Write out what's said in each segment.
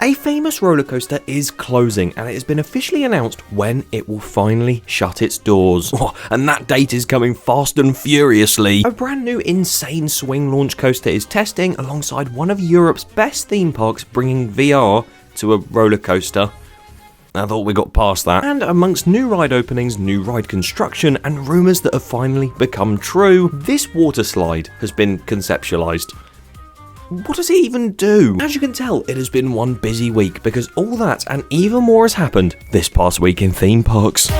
A famous roller coaster is closing, and it has been officially announced when it will finally shut its doors. Oh, and that date is coming fast and furiously. A brand new insane swing launch coaster is testing alongside one of Europe's best theme parks, bringing VR to a roller coaster. I thought we got past that. And amongst new ride openings, new ride construction, and rumours that have finally become true, this water slide has been conceptualised. What does it even do? As you can tell, it has been one busy week because all that and even more has happened this past week in theme parks.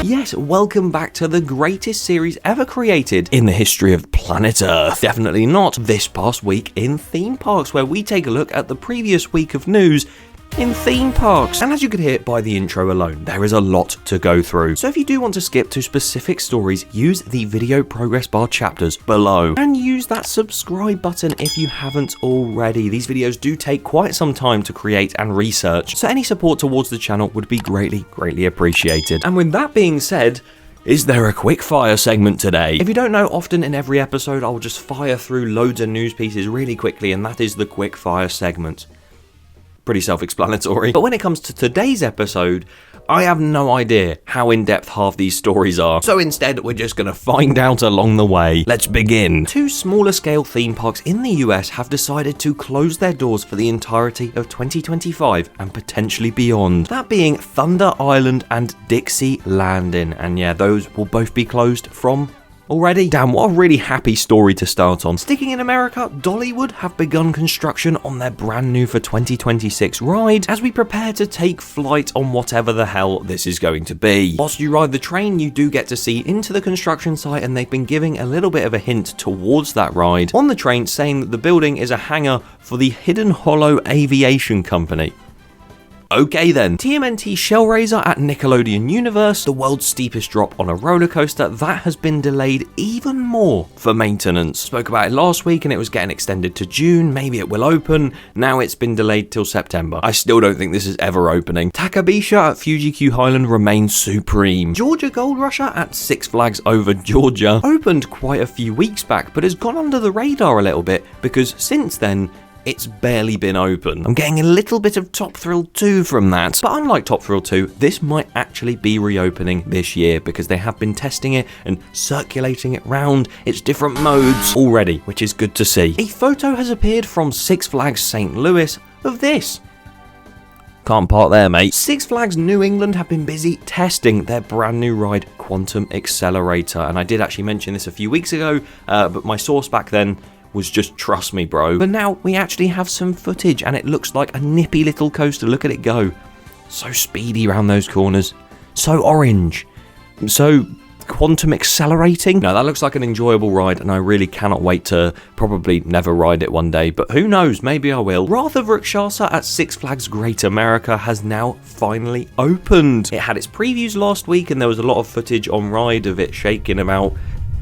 Yes, welcome back to the greatest series ever created in the history of planet Earth. Definitely not this past week in theme parks, where we take a look at the previous week of news in theme parks. And as you could hear by the intro alone, there is a lot to go through. So if you do want to skip to specific stories, use the video progress bar chapters below. And use that subscribe button if you haven't already. These videos do take quite some time to create and research, so any support towards the channel would be greatly appreciated. And with that being said, is there a quick fire segment today? If you don't know, often in every episode I'll just fire through loads of news pieces really quickly, and that is the quick fire segment. Pretty self-explanatory. But when it comes to today's episode, I have no idea how in-depth half these stories are. So instead, we're just going to find out along the way. Let's begin. Two smaller scale theme parks in the US have decided to close their doors for the entirety of 2025 and potentially beyond. That being Thunder Island and Dixie Landing. And yeah, those will both be closed from already? Damn, what a really happy story to start on. Sticking in America, Dollywood have begun construction on their brand new for 2026 ride as we prepare to take flight on whatever the hell this is going to be. Whilst you ride the train, you do get to see into the construction site, and they've been giving a little bit of a hint towards that ride on the train, saying that the building is a hangar for the Hidden Hollow Aviation Company. Okay then. TMNT Shellraiser at Nickelodeon Universe, the world's steepest drop on a roller coaster, that has been delayed even more for maintenance. Spoke about it last week and it was getting extended to June, maybe it will open, now it's been delayed till September. I still don't think this is ever opening. Takabisha at Fuji-Q Highland remains supreme. Georgia Gold Rusher at Six Flags Over Georgia opened quite a few weeks back, but has gone under the radar a little bit because since then, it's barely been open. I'm getting a little bit of Top Thrill 2 from that, but unlike Top Thrill 2, this might actually be reopening this year because they have been testing it and circulating it round its different modes already, which is good to see. A photo has appeared from Six Flags St. Louis of this. Can't park there, mate. Six Flags New England have been busy testing their brand new ride, Quantum Accelerator, and I did actually mention this a few weeks ago, but my source back then was just trust me bro. But now we actually have some footage and it looks like a nippy little coaster. Look at it go. So speedy around those corners. So orange. So quantum accelerating. No, that looks like an enjoyable ride and I really cannot wait to probably never ride it one day. But who knows, maybe I will. Wrath of Rakshasa at Six Flags Great America has now finally opened. It had its previews last week and there was a lot of footage on ride of it shaking about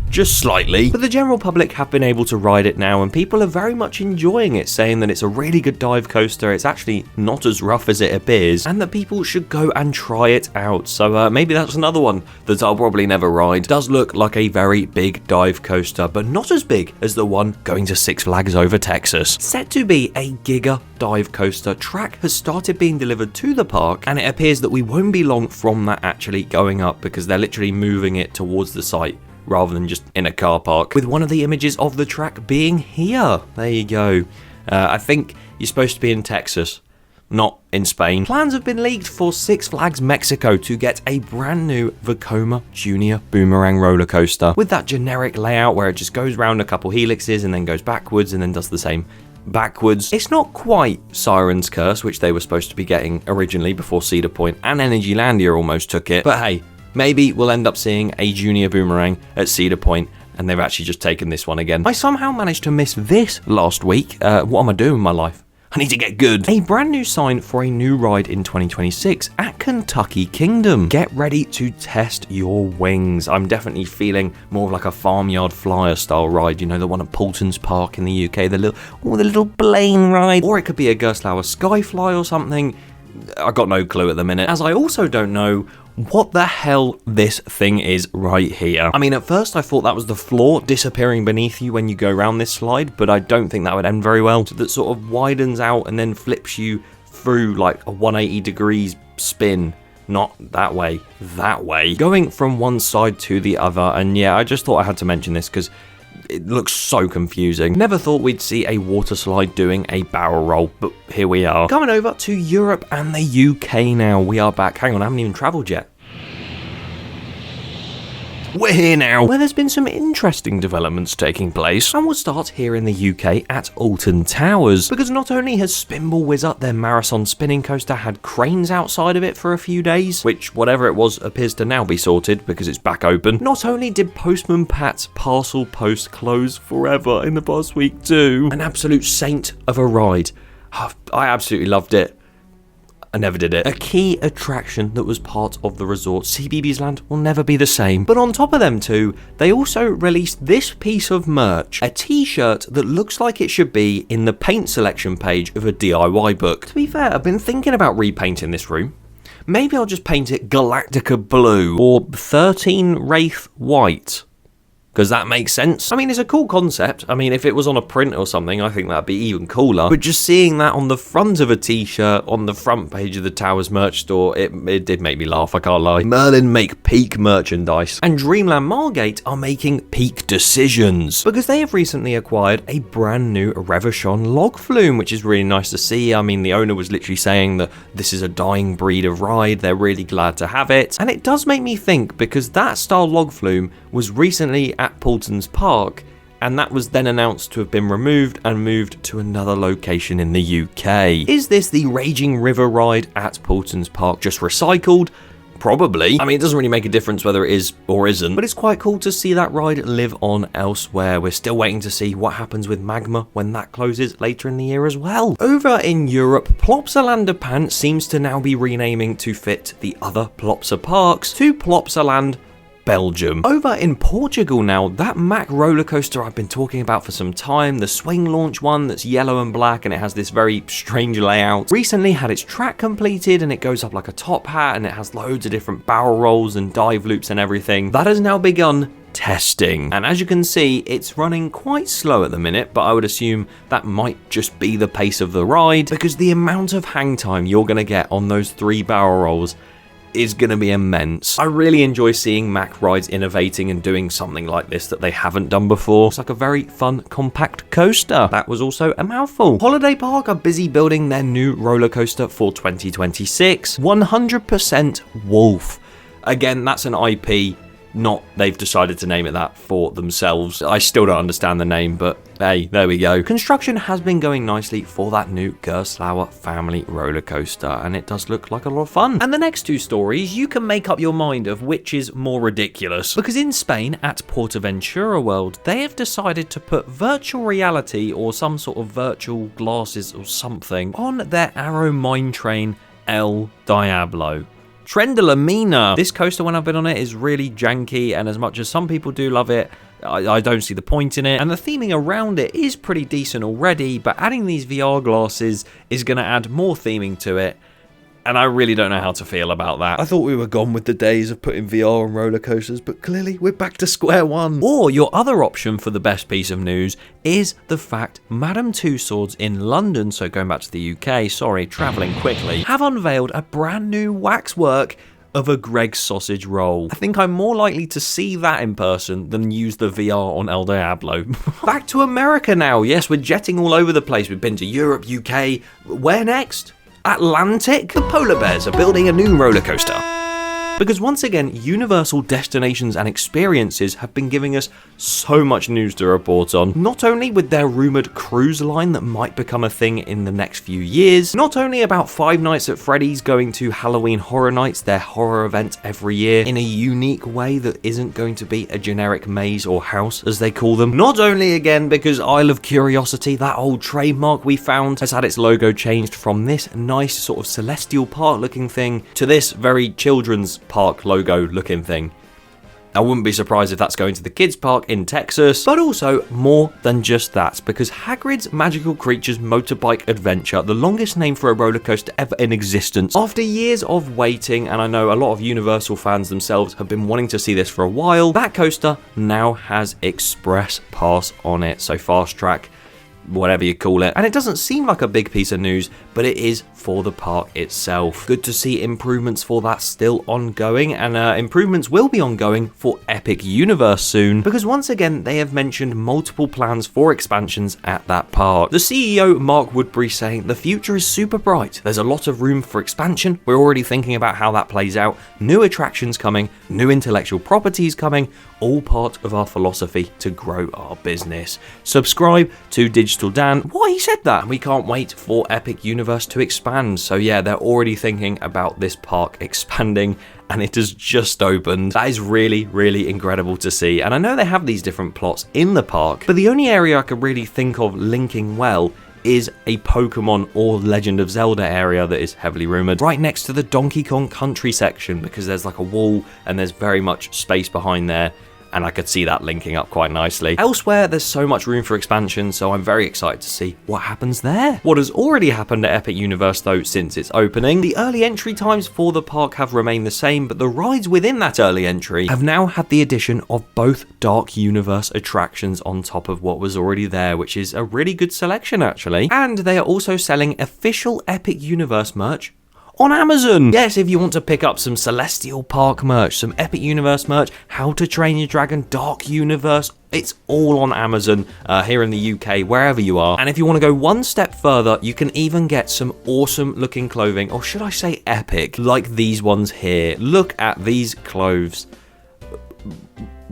just slightly, but the general public have been able to ride it now and people are very much enjoying it, saying that it's a really good dive coaster, it's actually not as rough as it appears, and that people should go and try it out. So maybe that's another one that I'll probably never ride. Does look like a very big dive coaster, but not as big as the one going to Six Flags Over Texas. Set to be a GIGA dive coaster, track has started being delivered to the park, and it appears that we won't be long from that actually going up because they're literally moving it towards the site rather than just in a car park, with one of the images of the track being here. There you go. I think you're supposed to be in Texas, not in Spain. Plans have been leaked for Six Flags Mexico to get a brand new Vekoma Junior Boomerang roller coaster with that generic layout where it just goes round a couple helixes and then goes backwards and then does the same backwards. It's not quite Siren's Curse, which they were supposed to be getting originally before Cedar Point and Energylandia almost took it, but hey, maybe we'll end up seeing a Junior Boomerang at Cedar Point, and they've actually just taken this one again. I somehow managed to miss this last week. What am I doing with my life? I need to get good. A brand new sign for a new ride in 2026 at Kentucky Kingdom. Get ready to test your wings. I'm definitely feeling more of like a Farmyard Flyer style ride, you know, the one at Poulton's Park in the UK, the little plane ride. Or it could be a Gerstlauer Skyfly or something. I got no clue at the minute, as I also don't know what the hell this thing is right here. I mean, at first I thought that was the floor disappearing beneath you when you go around this slide, but I don't think that would end very well. So that sort of widens out and then flips you through like a 180 degrees spin. Not that way, that way. Going from one side to the other, and yeah, I just thought I had to mention this because it looks so confusing. Never thought we'd see a water slide doing a barrel roll, but here we are. Coming over to Europe and the UK now. We are back. Hang on, I haven't even travelled yet. We're here now, where there's been some interesting developments taking place, and we'll start here in the UK at Alton Towers, because not only has Spinball Whizzer, their marathon spinning coaster, had cranes outside of it for a few days, which whatever it was appears to now be sorted because it's back open, not only did Postman Pat's Parcel post close forever in the past week too. An absolute saint of a ride. I absolutely loved it. I never did it. A key attraction that was part of the resort. CBeebies Land will never be the same. But on top of them two, they also released this piece of merch. A t-shirt that looks like it should be in the paint selection page of a DIY book. To be fair, I've been thinking about repainting this room. Maybe I'll just paint it Galactica blue or 13 Wraith white. Because that makes sense. I mean, it's a cool concept. I mean, if it was on a print or something, I think that'd be even cooler. But just seeing that on the front of a t-shirt, on the front page of the Towers merch store, it did make me laugh, I can't lie. Merlin make peak merchandise. And Dreamland Margate are making peak decisions. Because they have recently acquired a brand new Revachon log flume, which is really nice to see. I mean, the owner was literally saying that this is a dying breed of ride. They're really glad to have it. And it does make me think, because that style log flume was recently at Paulton's Park, and that was then announced to have been removed and moved to another location in the UK. Is this the Raging River ride at Paulton's Park just recycled? Probably. I mean, it doesn't really make a difference whether it is or isn't, but it's quite cool to see that ride live on elsewhere. We're still waiting to see what happens with Magma when that closes later in the year as well. Over in Europe, Plopsaland Panne seems to now be renaming to fit the other Plopsa parks to Plopsaland Belgium. Over in Portugal now, that Mack roller coaster I've been talking about for some time, the swing launch one that's yellow and black and it has this very strange layout, recently had its track completed and it goes up like a top hat and it has loads of different barrel rolls and dive loops and everything. That has now begun testing, and as you can see, it's running quite slow at the minute, but I would assume that might just be the pace of the ride, because the amount of hang time you're going to get on those 3 barrel rolls is going to be immense. I really enjoy seeing Mack rides innovating and doing something like this that they haven't done before. It's like a very fun, compact coaster. That was also a mouthful. Holiday Park are busy building their new roller coaster for 2026. 100% Wolf. Again, that's an IP, not they've decided to name it that for themselves. I still don't understand the name, but hey, there we go. Construction has been going nicely for that new Gerstlauer family roller coaster, and it does look like a lot of fun. And the next 2 stories, you can make up your mind of which is more ridiculous. Because in Spain, at Portaventura World, they have decided to put virtual reality or some sort of virtual glasses or something on their Arrow mine train El Diablo. Trendalamina. This coaster, when I've been on it, is really janky, and as much as some people do love it, I don't see the point in it. And the theming around it is pretty decent already, but adding these VR glasses is going to add more theming to it, and I really don't know how to feel about that. I thought we were gone with the days of putting VR on roller coasters, but clearly we're back to square one. Or your other option for the best piece of news is the fact Madame Tussauds in London, so going back to the UK, sorry, travelling quickly, have unveiled a brand new waxwork of a Greg's sausage roll. I think I'm more likely to see that in person than use the VR on El Diablo. Back to America now. Yes, we're jetting all over the place. We've been to Europe, UK. Where next? Atlantic? The polar bears are building a new roller coaster. Because once again, Universal destinations and experiences have been giving us so much news to report on. Not only with their rumoured cruise line that might become a thing in the next few years, not only about Five Nights at Freddy's going to Halloween Horror Nights, their horror event every year, in a unique way that isn't going to be a generic maze or house, as they call them. Not only again because Isle of Curiosity, that old trademark we found, has had its logo changed from this nice sort of celestial park looking thing to this very children's park logo looking thing. I wouldn't be surprised if that's going to the kids park in Texas, but also more than just that, because Hagrid's Magical Creatures Motorbike Adventure, the longest name for a roller coaster ever in existence, after years of waiting, and I know a lot of Universal fans themselves have been wanting to see this for a while, that coaster now has Express Pass on it, so fast track, whatever you call it. And it doesn't seem like a big piece of news, but it is for the park itself. Good to see improvements for that still ongoing, and improvements will be ongoing for Epic Universe soon, because once again they have mentioned multiple plans for expansions at that park. The CEO Mark Woodbury saying the future is super bright, there's a lot of room for expansion, we're already thinking about how that plays out, new attractions coming, new intellectual properties coming, all part of our philosophy to grow our business. Subscribe to DigitalDan. What, he said that? And we can't wait for Epic Universe to expand. So yeah, they're already thinking about this park expanding, and it has just opened. That is really, really incredible to see. And I know they have these different plots in the park, but the only area I could really think of linking well is a Pokemon or Legend of Zelda area that is heavily rumoured, right next to the Donkey Kong Country section, because there's like a wall and there's very much space behind there, and I could see that linking up quite nicely. Elsewhere, there's so much room for expansion, so I'm very excited to see what happens there. What has already happened at Epic Universe though since its opening, the early entry times for the park have remained the same, but the rides within that early entry have now had the addition of both Dark Universe attractions on top of what was already there, which is a really good selection actually. And they are also selling official Epic Universe merch on Amazon. Yes, if you want to pick up some Celestial Park merch, some Epic Universe merch, How to Train Your Dragon, Dark Universe, it's all on Amazon here in the UK, wherever you are. And if you want to go one step further, you can even get some awesome looking clothing, or should I say epic, like these ones here. Look at these clothes.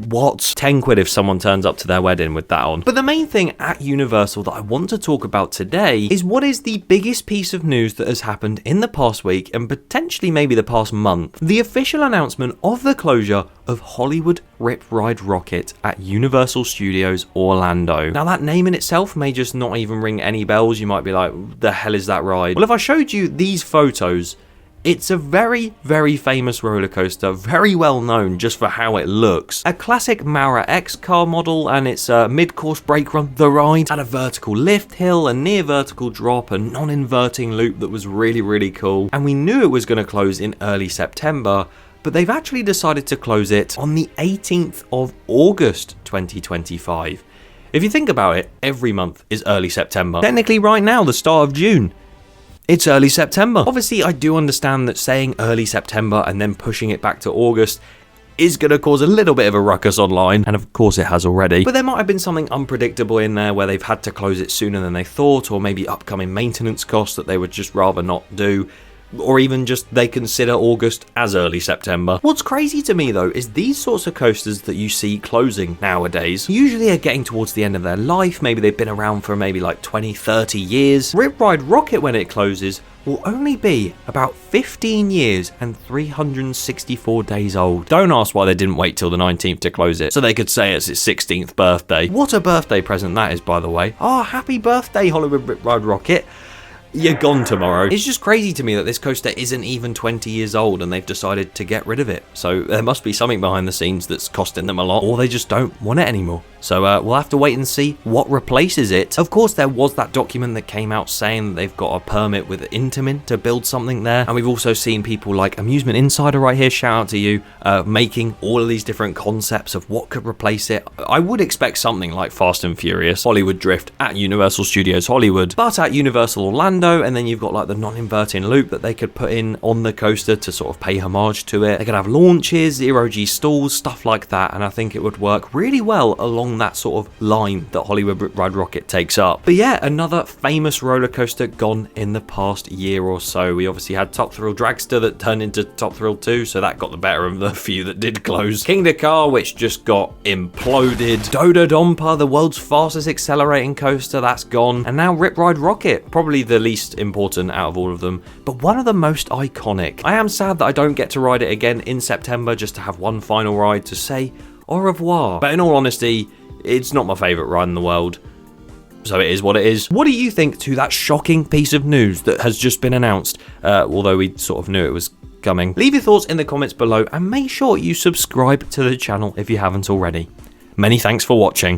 What? 10 quid if someone turns up to their wedding with that on. But the main thing at Universal that I want to talk about today is what is the biggest piece of news that has happened in the past week, and potentially maybe the past month. The official announcement of the closure of Hollywood Rip Ride Rockit at Universal Studios Orlando. Now that name in itself may just not even ring any bells. You might be like, the hell is that ride? Well, if I showed you these photos, it's a very, very famous roller coaster, very well known just for how it looks. A classic Mara X car model, and it's a mid-course brake run. The ride had a vertical lift hill, a near vertical drop, a non-inverting loop that was really, really cool. And we knew it was going to close in early September, but they've actually decided to close it on the 18th of August 2025. If you think about it, every month is early September. Technically right now, the start of June, it's early September. Obviously, I do understand that saying early September and then pushing it back to August is going to cause a little bit of a ruckus online, and of course it has already. But there might have been something unpredictable in there where they've had to close it sooner than they thought, or maybe upcoming maintenance costs that they would just rather not do, or even just they consider August as early September. What's crazy to me though is these sorts of coasters that you see closing nowadays usually are getting towards the end of their life. Maybe they've been around for maybe like 20-30 years. Rip Ride Rockit, when it closes, will only be about 15 years and 364 days old. Don't ask why they didn't wait till the 19th to close it, so they could say it's its 16th birthday. What a birthday present that is, by the way. Oh, happy birthday, Hollywood Rip Ride Rockit. You're gone tomorrow. It's just crazy to me that this coaster isn't even 20 years old and they've decided to get rid of it. So there must be something behind the scenes that's costing them a lot, or they just don't want it anymore. So we'll have to wait and see what replaces it. Of course, there was that document that came out saying that they've got a permit with Intamin to build something there. And we've also seen people like Amusement Insider right here, shout out to you, making all of these different concepts of what could replace it. I would expect something like Fast and Furious, Hollywood Drift at Universal Studios Hollywood, but at Universal Orlando, and then you've got like the non-inverting loop that they could put in on the coaster to sort of pay homage to it. They could have launches, zero-G stalls, stuff like that, and I think it would work really well along that sort of line that Hollywood Rip Ride Rockit takes up. But yeah, another famous roller coaster gone in the past year or so. We obviously had Top Thrill Dragster that turned into Top Thrill 2, so that got the better of the few that did close. King Dakar, which just got imploded. Dodonpa, the world's fastest accelerating coaster, that's gone. And now Rip Ride Rockit, probably the least important out of all of them, but one of the most iconic. I am sad that I don't get to ride it again in September, just to have one final ride to say au revoir. But in all honesty, it's not my favourite ride in the world, so it is what it is. What do you think to that shocking piece of news that has just been announced? Although we sort of knew it was coming. Leave your thoughts in the comments below and make sure you subscribe to the channel if you haven't already. Many thanks for watching.